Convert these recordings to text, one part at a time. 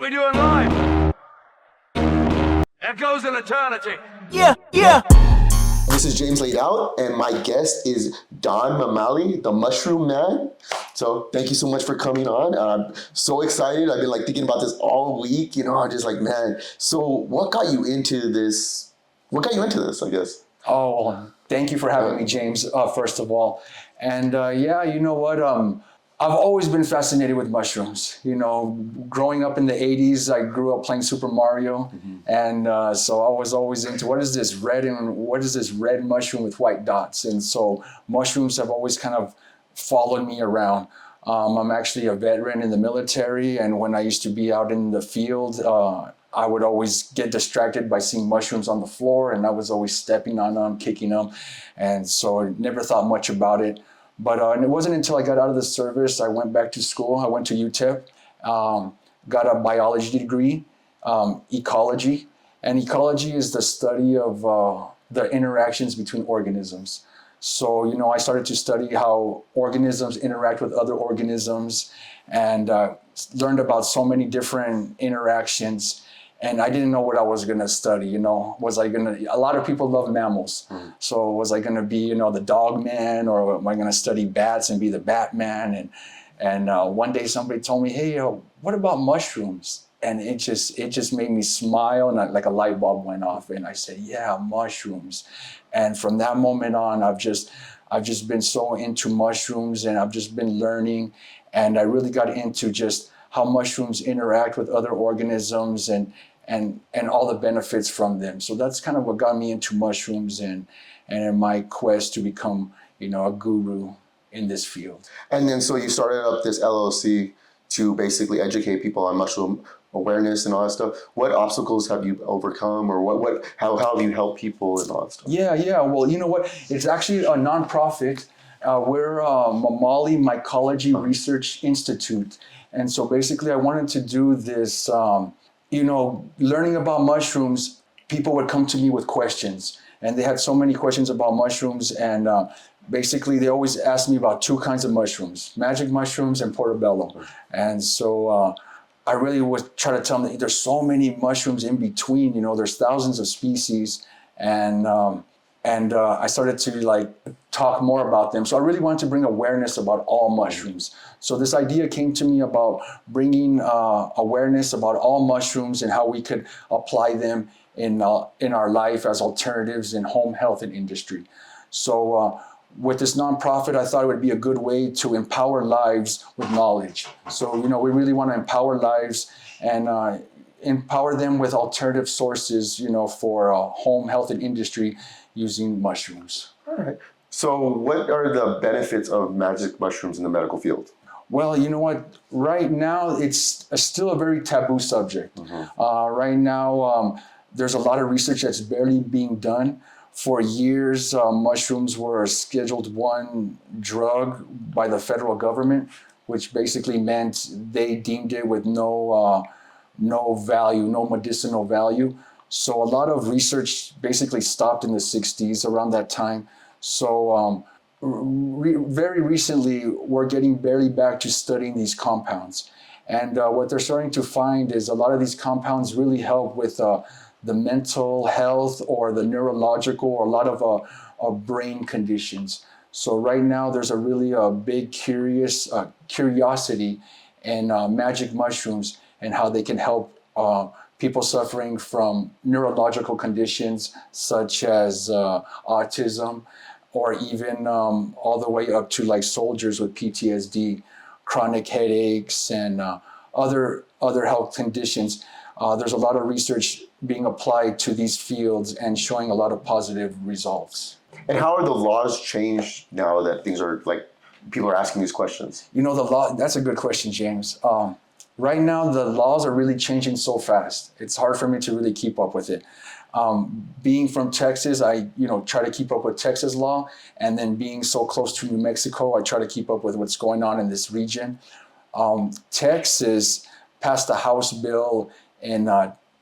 we do in life echoes in eternity. Yeah, yeah. This is James Laid Out, and my guest is John Mamali, the Mushroom Man. So thank you so much for coming on. I'm so excited. I've been thinking about this all week. I'm just man. So what got you into this? What got you into this, I guess? Oh, thank you for having me, James, first of all. And yeah, you know what? I've always been fascinated with mushrooms. Growing up in the 80s, I grew up playing Super Mario. And so I was always into what is this red mushroom with white dots? And so mushrooms have always kind of followed me around. I'm actually a veteran in the military. And when I used to be out in the field, I would always get distracted by seeing mushrooms on the floor, and I was always stepping on them, kicking them. And so I never thought much about it. But and it wasn't until I got out of the service, I went back to school. I went to UTEP, got a biology degree, ecology. And ecology is the study of the interactions between organisms. So, I started to study how organisms interact with other organisms and learned about so many different interactions. And I didn't know what I was gonna study, Was I a lot of people love mammals. So was I gonna be, the dog man, or am I gonna study bats and be the Batman? And one day somebody told me, hey, what about mushrooms? And it just made me smile, and like a light bulb went off. And I said, yeah, mushrooms. And from that moment on, I've just been so into mushrooms, and I've just been learning. And I really got into just how mushrooms interact with other organisms and all the benefits from them. So that's kind of what got me into mushrooms and in my quest to become, a guru in this field. And then so you started up this LLC to basically educate people on mushroom awareness and all that stuff. What obstacles have you overcome, or how have you helped people and all that stuff? Yeah. Well, you know what? It's actually a nonprofit. We're Mamali Mycology Research Institute. And so basically I wanted to do this, learning about mushrooms. People would come to me with questions, and they had so many questions about mushrooms. And basically they always asked me about two kinds of mushrooms, magic mushrooms and portobello. And so I really would try to tell them that there's so many mushrooms in between, there's thousands of species. And I started to talk more about them. So I really wanted to bring awareness about all mushrooms. So this idea came to me about bringing awareness about all mushrooms and how we could apply them in our life as alternatives in home health and industry. So with this nonprofit, I thought it would be a good way to empower lives with knowledge. So, we really want to empower lives and empower them with alternative sources, for home health and industry using mushrooms. All right. So what are the benefits of magic mushrooms in the medical field? Well, you know what? Right now, it's still a very taboo subject. Right now, there's a lot of research that's barely being done. For years, mushrooms were a Scheduled I drug by the federal government, which basically meant they deemed it with no value, no medicinal value. So a lot of research basically stopped in the 60s, around that time. So very recently, we're getting barely back to studying these compounds. And what they're starting to find is a lot of these compounds really help with the mental health or the neurological or a lot of brain conditions. So right now there's a really big curiosity in magic mushrooms and how they can help people suffering from neurological conditions such as autism, or even all the way up to soldiers with PTSD, chronic headaches, and other health conditions. There's a lot of research being applied to these fields and showing a lot of positive results. And how are the laws changed now that things are people are asking these questions? The law, that's a good question, James. Right now, the laws are really changing so fast. It's hard for me to really keep up with it. Being from Texas, I try to keep up with Texas law, and then being so close to New Mexico, I try to keep up with what's going on in this region. Texas passed a House bill in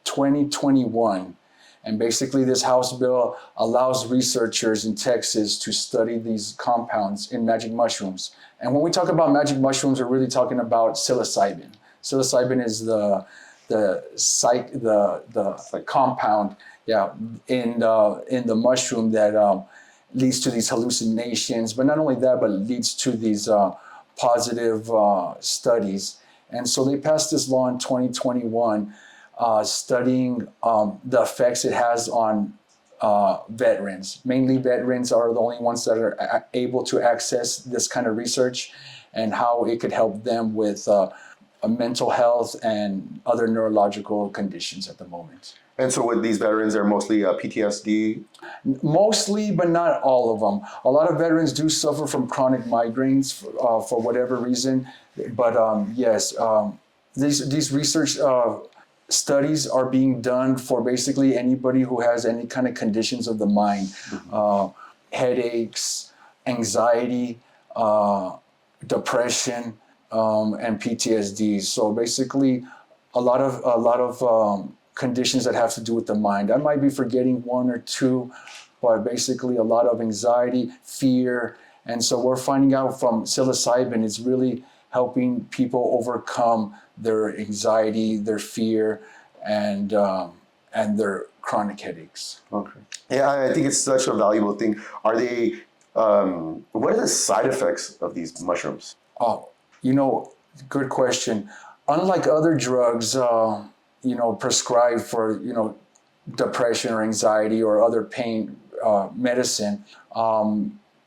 2021. And basically this House bill allows researchers in Texas to study these compounds in magic mushrooms. And when we talk about magic mushrooms, we're really talking about psilocybin. Psilocybin is the the compound, in the mushroom that leads to these hallucinations. But not only that, but leads to these positive studies. And so they passed this law in 2021, studying the effects it has on veterans. Mainly veterans are the only ones that are able to access this kind of research, and how it could help them with mental health and other neurological conditions at the moment. And so with these veterans, they're mostly PTSD? Mostly, but not all of them. A lot of veterans do suffer from chronic migraines for whatever reason. But yes, these research studies are being done for basically anybody who has any kind of conditions of the mind, headaches, anxiety, depression, and PTSD. So basically, a lot of conditions that have to do with the mind. I might be forgetting one or two, but basically a lot of anxiety, fear. And so we're finding out from psilocybin, it's really helping people overcome their anxiety, their fear, and their chronic headaches. Okay. Yeah, I think it's such a valuable thing. Are they, what are the side effects of these mushrooms? Oh, good question. Unlike other drugs, prescribed for, depression or anxiety or other pain medicine,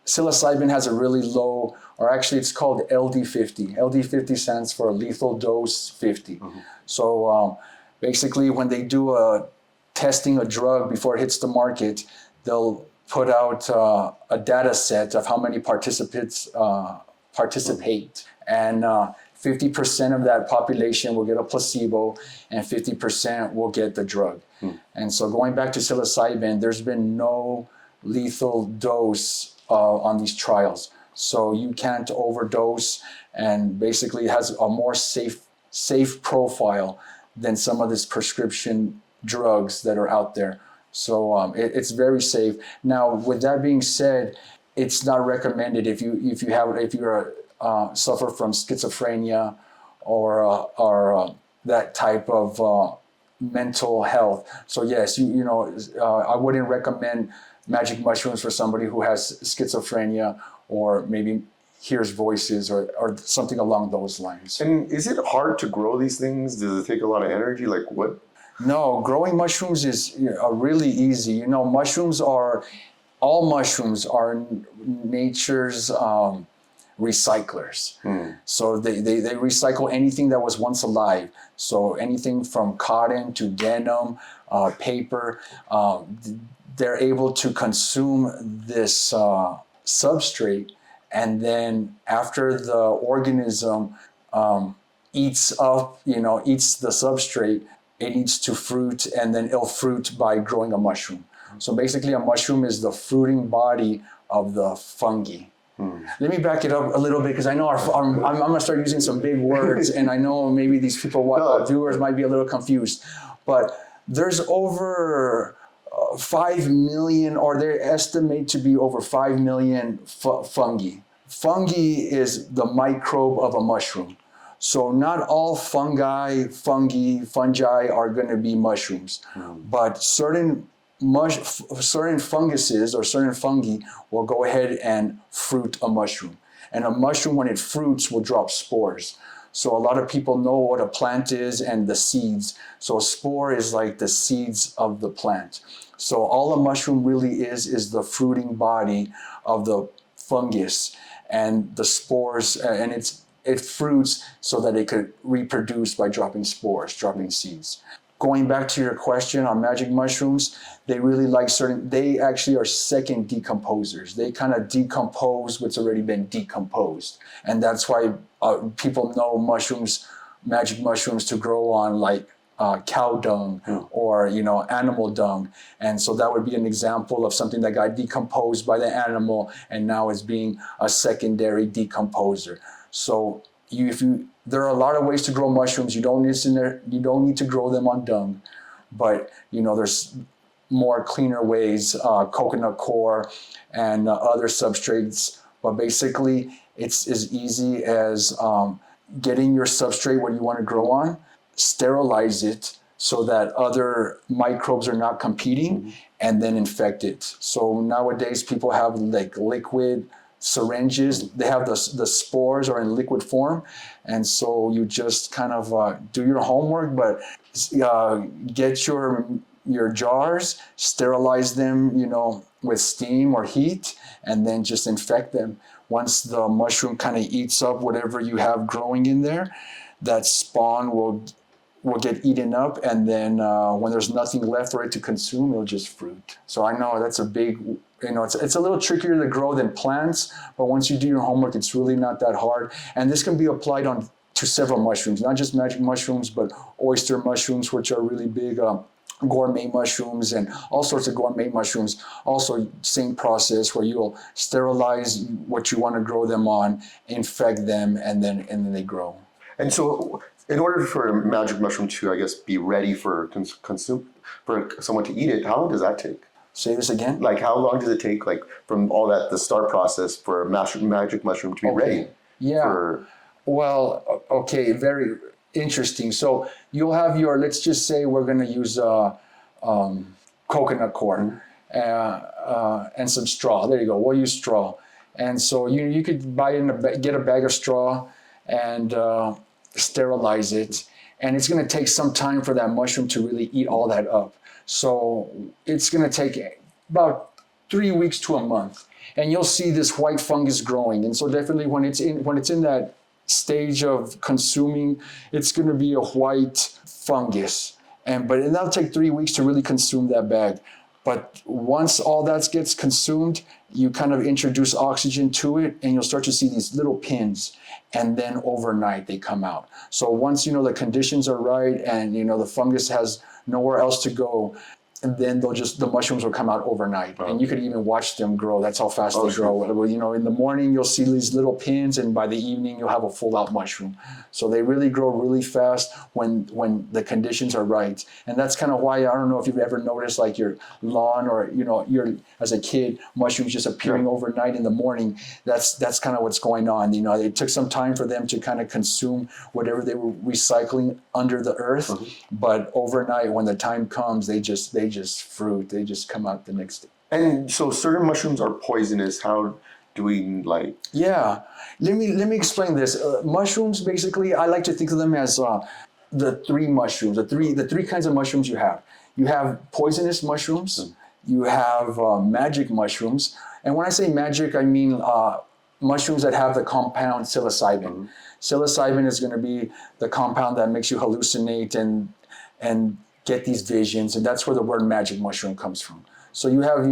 psilocybin has a really low, or actually it's called LD50. LD50 stands for lethal dose 50. Mm-hmm. So basically when they do testing a drug before it hits the market, they'll put out a data set of how many participants participate. And 50% of that population will get a placebo and 50% will get the drug. And so going back to psilocybin, there's been no lethal dose on these trials. So you can't overdose, and basically it has a more safe profile than some of these prescription drugs that are out there. So it's very safe. Now, with that being said, it's not recommended if you suffer from schizophrenia or that type of mental health. So yes, I wouldn't recommend magic mushrooms for somebody who has schizophrenia or maybe hears voices or something along those lines. And is it hard to grow these things? Does it take a lot of energy? Like what? No, growing mushrooms is really easy. All mushrooms are nature's recyclers. So they recycle anything that was once alive. So anything from cotton to denim, paper, they're able to consume this substrate, and then after the organism eats the substrate, it needs to fruit, and then it'll fruit by growing a mushroom. So basically a mushroom is the fruiting body of the fungi. Let me back it up a little bit, because I know I'm going to start using some big words, and I know maybe these viewers might be a little confused. But there's over 5 million, or they estimate to be over 5 million fungi. Fungi is the microbe of a mushroom. So not all fungi are going to be mushrooms, but certain funguses or certain fungi will go ahead and fruit a mushroom. And a mushroom, when it fruits, will drop spores. So a lot of people know what a plant is and the seeds. So a spore is like the seeds of the plant. So all a mushroom really is the fruiting body of the fungus and the spores, and it fruits so that it could reproduce by dropping spores, dropping seeds. Going back to your question on magic mushrooms, they really they actually are second decomposers. They kind of decompose what's already been decomposed. And that's why people know magic mushrooms to grow on like cow dung or, animal dung. And so that would be an example of something that got decomposed by the animal and now is being a secondary decomposer. So there are a lot of ways to grow mushrooms. You don't need to grow them on dung, but there's more cleaner ways, coconut coir and other substrates. But basically, it's as easy as getting your substrate what you want to grow on, sterilize it so that other microbes are not competing, and then infect it. So nowadays people have like liquid syringes. They have the spores are in liquid form, and so you just kind of do your homework, but get your jars, sterilize them, with steam or heat, and then just infect them. Once the mushroom kind of eats up whatever you have growing in there, that spawn will get eaten up, and then when there's nothing left for it to consume, it'll just fruit. So I know that's a big, it's a little trickier to grow than plants, but once you do your homework, it's really not that hard. And this can be applied to several mushrooms, not just magic mushrooms, but oyster mushrooms, which are really big, gourmet mushrooms, and all sorts of gourmet mushrooms. Also, same process where you'll sterilize what you want to grow them on, infect them, and then they grow. And so, in order for a magic mushroom to, I guess, be ready for consume for someone to eat it, how long does that take? Say this again? Like, how long does it take, like, from all that, the start process for a magic mushroom to be ready? Yeah. Well, okay, very interesting. So you'll have let's just say we're going to use coconut corn and some straw. There you go. We'll use straw. And so you could get a bag of straw and sterilize it. And it's going to take some time for that mushroom to really eat all that up. So it's going to take about 3 weeks to a month. And you'll see this white fungus growing. And so definitely when it's in that stage of consuming, it's going to be a white fungus, but that'll take 3 weeks to really consume that bag. But once all that gets consumed, you kind of introduce oxygen to it, and you'll start to see these little pins, and then overnight they come out. So once the conditions are right, and the fungus has nowhere else to go, and then the mushrooms will come out overnight. Wow. And you could even watch them grow. That's how fast they grow. Well, in the morning, you'll see these little pins, and by the evening, you'll have a full-out mushroom. So they really grow really fast when the conditions are right. And that's kind of why, I don't know if you've ever noticed, like your lawn or, as a kid, mushrooms just appearing overnight in the morning. That's kind of what's going on. It took some time for them to kind of consume whatever they were recycling under the earth. But overnight, when the time comes, they just fruit. They just come out the next day. And so certain mushrooms are poisonous. How do we Yeah, let me explain this. Mushrooms, basically, I like to think of them as the three mushrooms. The three kinds of mushrooms you have. You have poisonous mushrooms. You have magic mushrooms. And when I say magic, I mean mushrooms that have the compound psilocybin. Psilocybin is going to be the compound that makes you hallucinate and get these visions, and that's where the word magic mushroom comes from. So you have,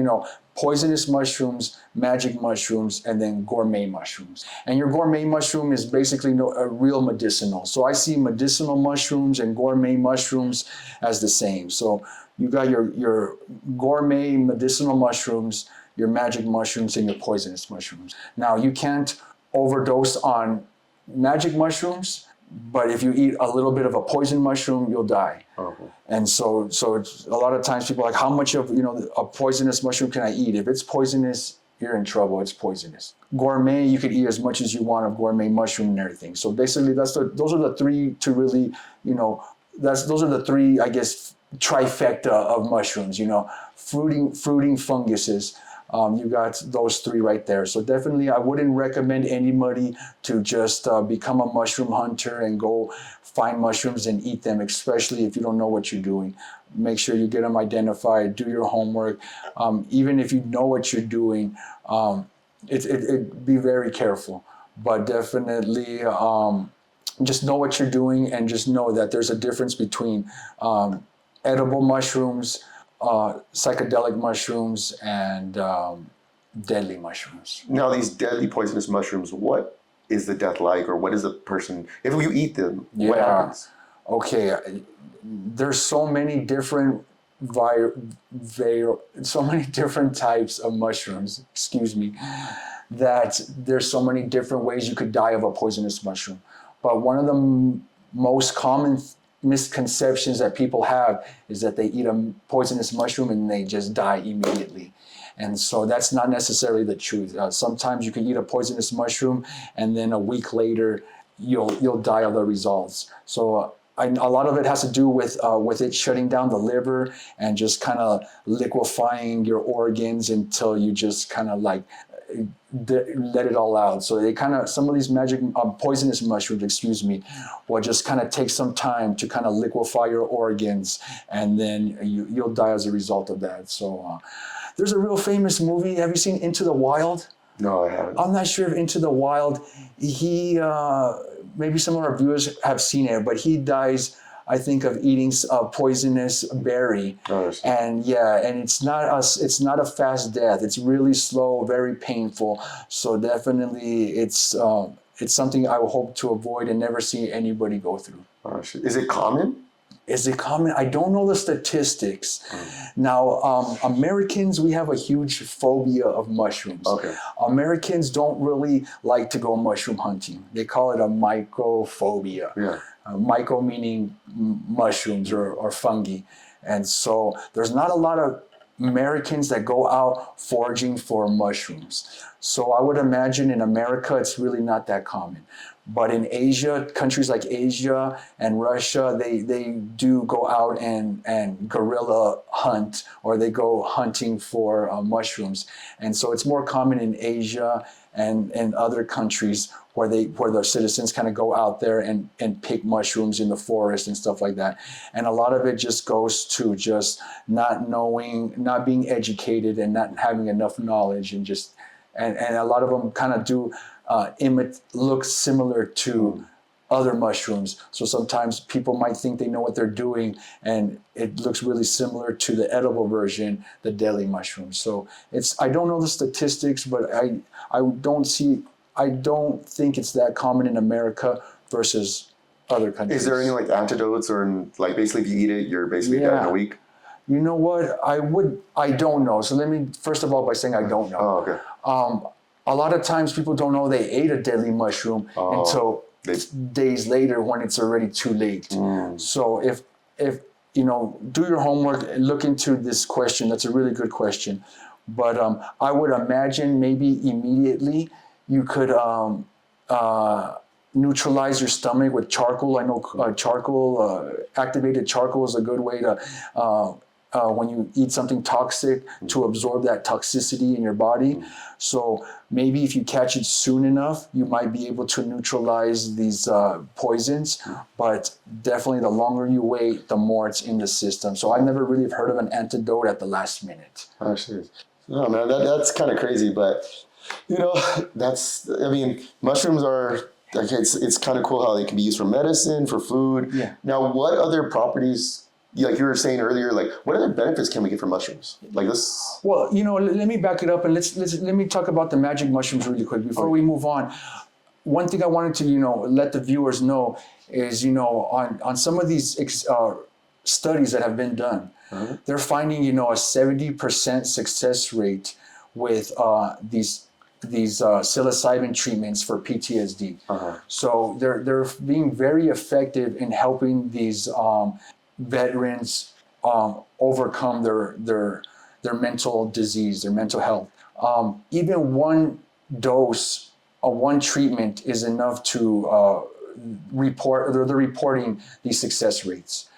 poisonous mushrooms, magic mushrooms, and then gourmet mushrooms. And your gourmet mushroom is basically a real medicinal. So I see medicinal mushrooms and gourmet mushrooms as the same. So you got your gourmet medicinal mushrooms, your magic mushrooms, and your poisonous mushrooms. Now, you can't overdose on magic mushrooms, but if you eat a little bit of a poison mushroom, you'll die. And so it's, a lot of times people are like, how much of a poisonous mushroom can I eat? If it's poisonous, you're in trouble. It's poisonous. Gourmet, you can eat as much as you want of gourmet mushroom and everything. So basically, those are the three to really, those are the three, I guess, trifecta of mushrooms. Fruiting funguses. You got those three right there. So definitely, I wouldn't recommend anybody to just become a mushroom hunter and go find mushrooms and eat them, especially if you don't know what you're doing. Make sure you get them identified, do your homework. Even if you know what you're doing, be very careful. But definitely, just know what you're doing, and just know that there's a difference between edible mushrooms, psychedelic mushrooms, and deadly mushrooms. Now, these deadly poisonous mushrooms, what is the death like, or what is the person, if you eat them, what happens? Okay, there's so many different so many different types of mushrooms, that there's so many different ways you could die of a poisonous mushroom. But one of the most common misconceptions that people have is that they eat a poisonous mushroom and they just die immediately. And so that's not necessarily the truth. Sometimes you can eat a poisonous mushroom and then a week later you'll die of the results. So a lot of it has to do with it shutting down the liver and just kind of liquefying your organs until you just kind of like let it all out. So they kind of, some of these magic poisonous mushrooms, excuse me, will just kind of take some time to kind of liquefy your organs, and then you'll die as a result of that. So there's a real famous movie. Have you seen Into the Wild? No, I haven't. I'm not sure if Into the Wild, he, maybe some of our viewers have seen it, but he dies, I think, of eating a poisonous berry. And it's not a fast death. It's really slow, very painful. So definitely it's something I would hope to avoid and never see anybody go through. Oh, shit. Is it common? Is it common? I don't know the statistics. Now, Americans, we have a huge phobia of mushrooms. Okay. Americans don't really like to go mushroom hunting. They call it a mycophobia. Yeah. Myco meaning mushrooms or fungi. And so there's not a lot of Americans that go out foraging for mushrooms. So I would imagine in America, it's really not that common. But in Asia, countries like Asia and Russia, they do go out and guerrilla hunt, or they go hunting for mushrooms. And so it's more common in Asia and other countries where the citizens kind of go out there and pick mushrooms in the forest and stuff like that. And a lot of it just goes to just not knowing, not being educated, and not having enough knowledge, and a lot of them kind of do look similar to other mushrooms. So sometimes people might think they know what they're doing, and it looks really similar to the edible version, the deadly mushroom. So I don't know the statistics, but I don't think it's that common in America versus other countries. Is there any like antidotes, or like basically if you eat it, you're basically dead in a week? You know what? I don't know. So let me, first of all, by saying I don't know. Oh, okay. A lot of times people don't know they ate a deadly mushroom until days later, when it's already too late. So if do your homework, look into this question. That's a really good question. But I would imagine maybe immediately you could neutralize your stomach with charcoal. I know activated charcoal is a good way to, when you eat something toxic, to absorb that toxicity in your body. So maybe if you catch it soon enough, you might be able to neutralize these poisons. But definitely the longer you wait, the more it's in the system. So I never really heard of an antidote at the last minute. Oh, shit. No, man, that's kind of crazy. But, mushrooms are, like, it's kind of cool how they can be used for medicine, for food. Yeah. Now, what other properties, like you were saying earlier, like what other benefits can we get from mushrooms? Like this? Well, let me back it up, and let me talk about the magic mushrooms really quick before we move on. One thing I wanted to let the viewers know is on some of these studies that have been done, they're finding a 70% success rate with these psilocybin treatments for PTSD. So they're being very effective in helping these veterans overcome their mental disease, their mental health. Even one dose of one treatment is enough to report. They're reporting these success rates.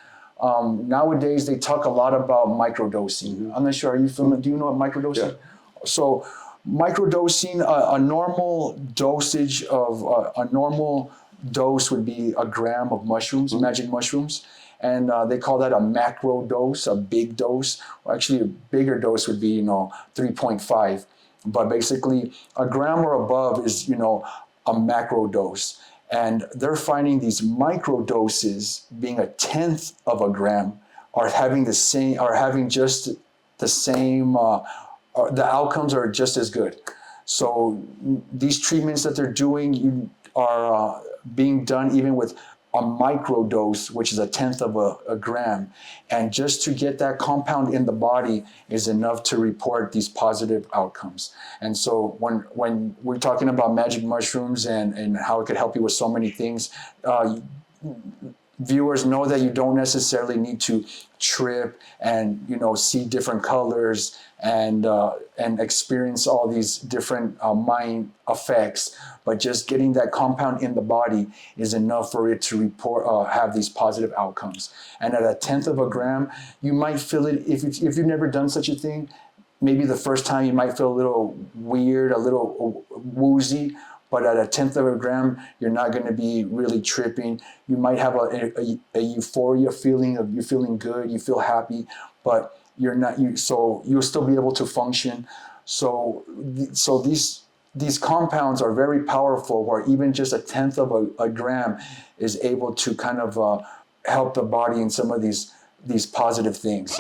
Nowadays, they talk a lot about microdosing. I'm not sure. Are you familiar? Do you know what microdosing? Yeah. So microdosing, a normal dosage of a normal dose would be a gram of mushrooms, magic mushrooms. And they call that a macro dose, a big dose. Or actually, a bigger dose would be 3.5. But basically, a gram or above is a macro dose. And they're finding these micro doses, being a tenth of a gram, are having just the same. The outcomes are just as good. So these treatments that they're doing are being done even with a micro dose, which is a tenth of a gram. And just to get that compound in the body is enough to report these positive outcomes. And so when we're talking about magic mushrooms and how it could help you with so many things, viewers know that you don't necessarily need to trip and see different colors and experience all these different mind effects, but just getting that compound in the body is enough for it to have these positive outcomes. And at 1/10 of a gram, you might feel it if you've never done such a thing. Maybe the first time you might feel a little weird, a little woozy, but at 1/10 of a gram, you're not going to be really tripping. You might have a euphoria feeling of you're feeling good, you feel happy, but you're not. So you'll still be able to function. So these compounds are very powerful. Where even just 1/10 of a gram is able to kind of help the body in some of these positive things.